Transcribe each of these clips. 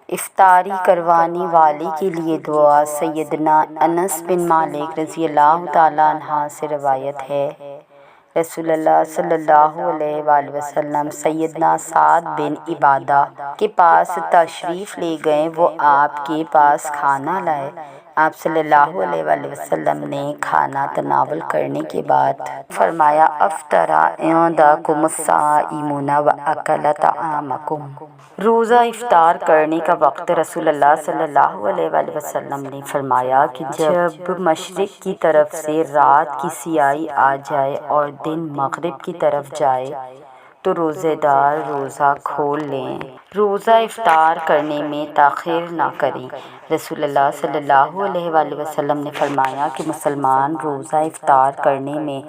افطاری کروانے والے کے لیے دعا۔ سیدنا انس بن مالک رضی اللہ تعالیٰ عنہ سے روایت ہے، رسول اللہ صلی اللہ علیہ وآلہ وسلم سیدنا سعد بن عبادہ کے پاس تشریف لے گئے۔ وہ آپ کے پاس کھانا لائے۔ آپ صلی اللہ علیہ وآلہ وسلم نے کھانا تناول کرنے کے بعد فرمایا، افطر عندکم الصائمون واکل طعامکم۔ روزہ افطار کرنے کا وقت رسول اللہ صلی اللہ علیہ وآلہ وسلم نے فرمایا کہ جب مشرق کی طرف سے رات کی سیاہی آ جائے اور دن مغرب کی طرف جائے تو روزے دار روزہ کھول لیں، روزہ افطار کرنے میں تاخیر نہ کریں۔ رسول اللہ صلی اللہ علیہ وآلہ وسلم نے فرمایا کہ مسلمان روزہ افطار کرنے میں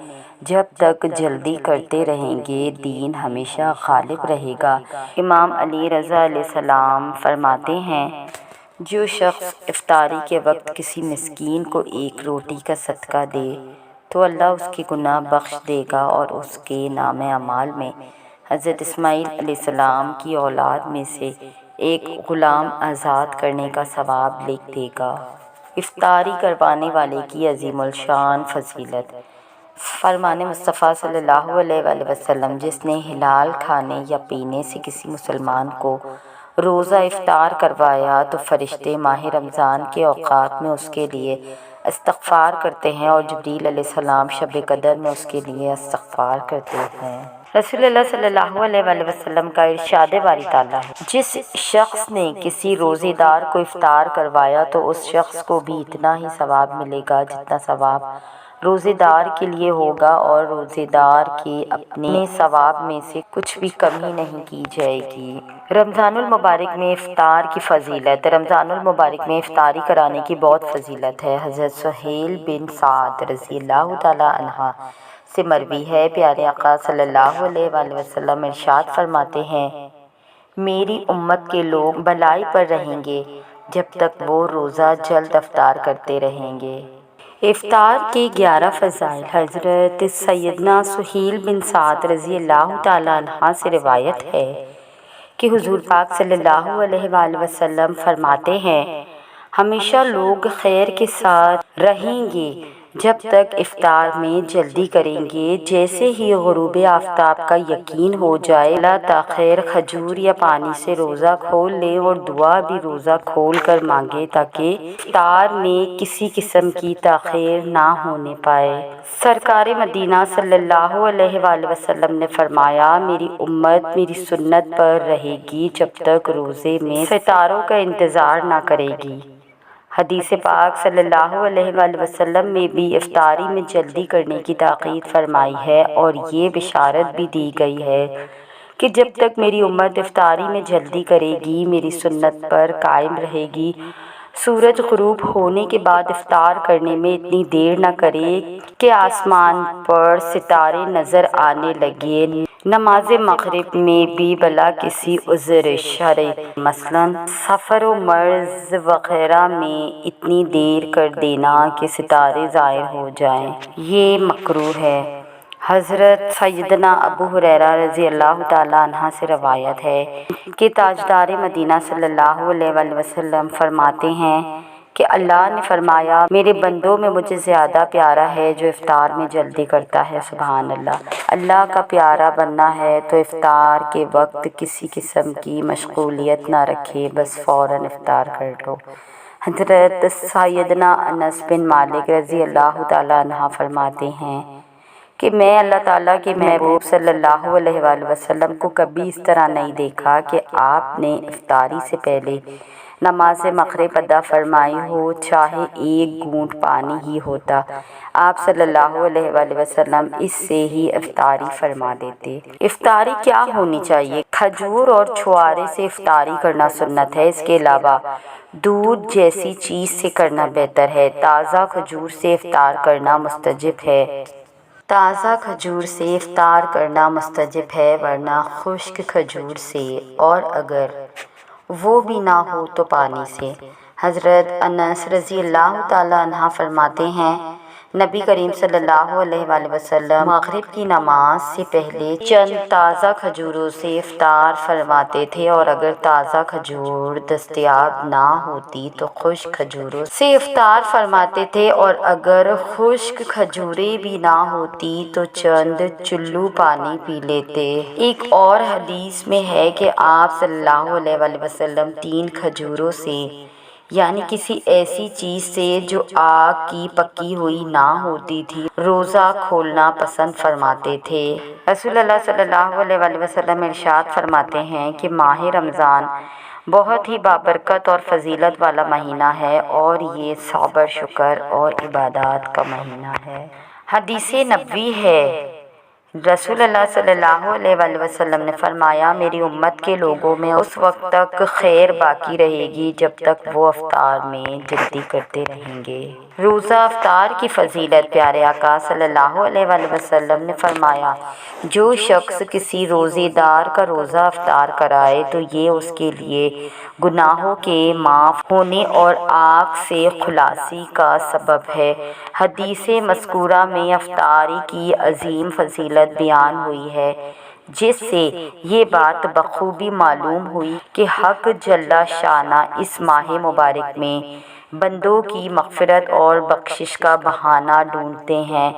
جب تک جلدی کرتے رہیں گے دین ہمیشہ غالب رہے گا۔ امام علی رضا علیہ السلام فرماتے ہیں، جو شخص افطاری کے وقت کسی مسکین کو ایک روٹی کا صدقہ دے تو اللہ اس کے گناہ بخش دے گا اور اس کے نام اعمال میں حضرت اسماعیل علیہ السلام کی اولاد میں سے ایک غلام آزاد کرنے کا ثواب لکھ دے گا۔ افطاری کروانے والے کی عظیم الشان فضیلت۔ فرمان مصطفیٰ صلی اللہ علیہ وآلہ وسلم، جس نے حلال کھانے یا پینے سے کسی مسلمان کو روزہ افطار کروایا تو فرشتے ماہ رمضان کے اوقات میں اس کے لیے استغفار کرتے ہیں اور جبریل علیہ السلام شب قدر میں اس کے لیے استغفار کرتے ہیں۔ رسول اللہ صلی اللہ علیہ وآلہ وسلم کا ارشاد باری تعالیٰ ہے، جس شخص نے کسی روزے دار کو افطار کروایا تو اس شخص کو بھی اتنا ہی ثواب ملے گا جتنا ثواب روزے دار کے لیے ہوگا، اور روزے دار کے اپنے ثواب میں سے کچھ بھی کمی نہیں کی جائے گی۔ رمضان المبارک میں افطار کی فضیلت۔ رمضان المبارک میں افطاری کرانے کی بہت فضیلت ہے۔ حضرت سہیل بن سعد رضی اللہ تعالیٰ عنہ سے مروی ہے، پیارے آقا صلی اللہ علیہ وآلہ وسلم ارشاد فرماتے ہیں، میری امت کے لوگ بھلائی پر رہیں گے جب تک وہ روزہ جلد افطار کرتے رہیں گے۔ افطار کے 11 فضائل۔ حضرت سیدنا سہیل بن سعد رضی اللہ تعالیٰ عنہ سے روایت ہے کہ حضور پاک صلی اللہ علیہ وآلہ وسلم فرماتے ہیں، ہمیشہ لوگ خیر کے ساتھ رہیں گے جب تک افطار میں جلدی کریں گے۔ جیسے ہی غروب آفتاب کا یقین ہو جائے اللہ تاخیر کھجور یا پانی سے روزہ کھول لیں اور دعا بھی روزہ کھول کر مانگے تاکہ افطار میں کسی قسم کی تاخیر نہ ہونے پائے۔ سرکار مدینہ صلی اللہ علیہ وآلہ وسلم نے فرمایا، میری امت میری سنت پر رہے گی جب تک روزے میں ستاروں کا انتظار نہ کرے گی۔ حدیث پاک صلی اللہ علیہ وآلہ وسلم میں بھی افطاری میں جلدی کرنے کی تاکید فرمائی ہے اور یہ بشارت بھی دی گئی ہے کہ جب تک میری امت افطاری میں جلدی کرے گی، میری سنت پر قائم رہے گی، سورج غروب ہونے کے بعد افطار کرنے میں اتنی دیر نہ کرے کہ آسمان پر ستارے نظر آنے لگے۔ نماز مغرب میں بھی بلا کسی عذر شرعی مثلاً سفر و مرض وغیرہ میں اتنی دیر کر دینا کہ ستارے ظاہر ہو جائیں، یہ مکروہ ہے۔ حضرت سیدنا ابو ہریرہ رضی اللہ تعالیٰ عنہ سے روایت ہے کہ تاجدار مدینہ صلی اللہ علیہ وآلہ وسلم فرماتے ہیں کہ اللہ نے فرمایا، میرے بندوں میں مجھے زیادہ پیارا ہے جو افطار میں جلدی کرتا ہے۔ سبحان اللہ۔ اللہ کا پیارا بننا ہے تو افطار کے وقت کسی قسم کی مشغولیت نہ رکھے، بس فوراً افطار کر لو۔ حضرت سیدنا انس بن مالک رضی اللہ تعالیٰ عنہ فرماتے ہیں کہ میں اللہ تعالیٰ کے محبوب صلی اللہ علیہ وآلہ وسلم کو کبھی اس طرح نہیں دیکھا کہ آپ نے افطاری سے پہلے نماز مغرب ادا فرمائی ہو، چاہے ایک گھونٹ پانی ہی ہوتا، آپ صلی اللہ علیہ وآلہ وسلم اس سے ہی افطاری فرما دیتے۔ افطاری کیا ہونی چاہیے؟ کھجور اور چھوارے سے افطاری کرنا سنت ہے، اس کے علاوہ دودھ جیسی چیز سے کرنا بہتر ہے۔ تازہ کھجور سے افطار کرنا مستحب ہے، تازہ کھجور سے افطار کرنا مستحب ہے ورنہ خشک کھجور سے، اور اگر وہ بھی نہ ہو تو پانی سے۔ حضرت انس رضی اللہ تعالیٰ عنہ فرماتے ہیں، نبی کریم صلی اللہ علیہ وآلہ وسلم مغرب کی نماز سے پہلے چند تازہ کھجوروں سے افطار فرماتے تھے، اور اگر تازہ کھجور دستیاب نہ ہوتی تو خشک کھجوروں سے افطار فرماتے تھے، اور اگر خشک کھجوریں بھی نہ ہوتی تو چند چلو پانی پی لیتے۔ ایک اور حدیث میں ہے کہ آپ صلی اللہ علیہ وآلہ وسلم 3 کھجوروں سے، یعنی کسی ایسی چیز سے جو آگ کی پکی ہوئی نہ ہوتی تھی، روزہ کھولنا پسند فرماتے تھے۔ رسول اللہ صلی اللہ علیہ وآلہ وسلم ارشاد فرماتے ہیں کہ ماہ رمضان بہت ہی بابرکت اور فضیلت والا مہینہ ہے، اور یہ صبر، شکر اور عبادات کا مہینہ ہے۔ حدیث نبوی ہے، رسول اللہ صلی اللہ علیہ وآلہ وسلم نے فرمایا، میری امت کے لوگوں میں اس وقت تک خیر باقی رہے گی جب تک وہ افطار میں جلدی کرتے رہیں گے۔ روزہ افطار کی فضیلت، پیارے آقا صلی اللہ علیہ وآلہ وسلم نے فرمایا، جو شخص کسی روزے دار کا روزہ افطار کرائے تو یہ اس کے لیے گناہوں کے معاف ہونے اور آگ سے خلاصی کا سبب ہے۔ حدیث مذکورہ میں افطاری کی عظیم فضیلت بیان ہوئی ہے، جس سے یہ بات بخوبی معلوم ہوئی کہ حق جل شانہ اس ماہ مبارک میں بندوں کی مغفرت اور بخشش کا بہانہ ڈھونڈتے ہیں۔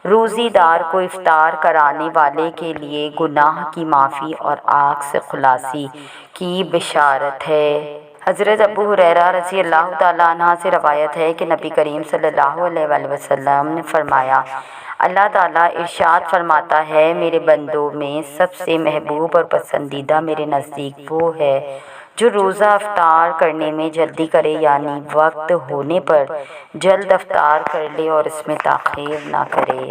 روزی دار کو افطار کرانے والے کے لیے گناہ کی معافی اور آگ سے خلاصی کی بشارت ہے۔ حضرت ابو ہریرہ رضی اللہ تعالیٰ عنہ سے روایت ہے کہ نبی کریم صلی اللہ علیہ وآلہ وسلم نے فرمایا، اللہ تعالیٰ ارشاد فرماتا ہے، میرے بندوں میں سب سے محبوب اور پسندیدہ میرے نزدیک وہ ہے جو روزہ افطار کرنے میں جلدی کرے، یعنی وقت ہونے پر جلد افطار کر لے اور اس میں تاخیر نہ کرے۔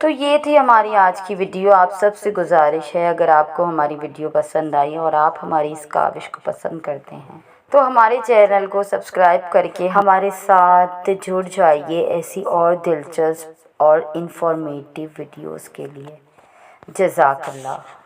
تو یہ تھی ہماری آج کی ویڈیو۔ آپ سب سے گزارش ہے، اگر آپ کو ہماری ویڈیو پسند آئی اور آپ ہماری اس کاوش کو پسند کرتے ہیں تو ہمارے چینل کو سبسکرائب کر کے ہمارے ساتھ جڑ جائیے ایسی اور دلچسپ اور انفارمیٹیو ویڈیوز کے لیے۔ جزاک اللہ۔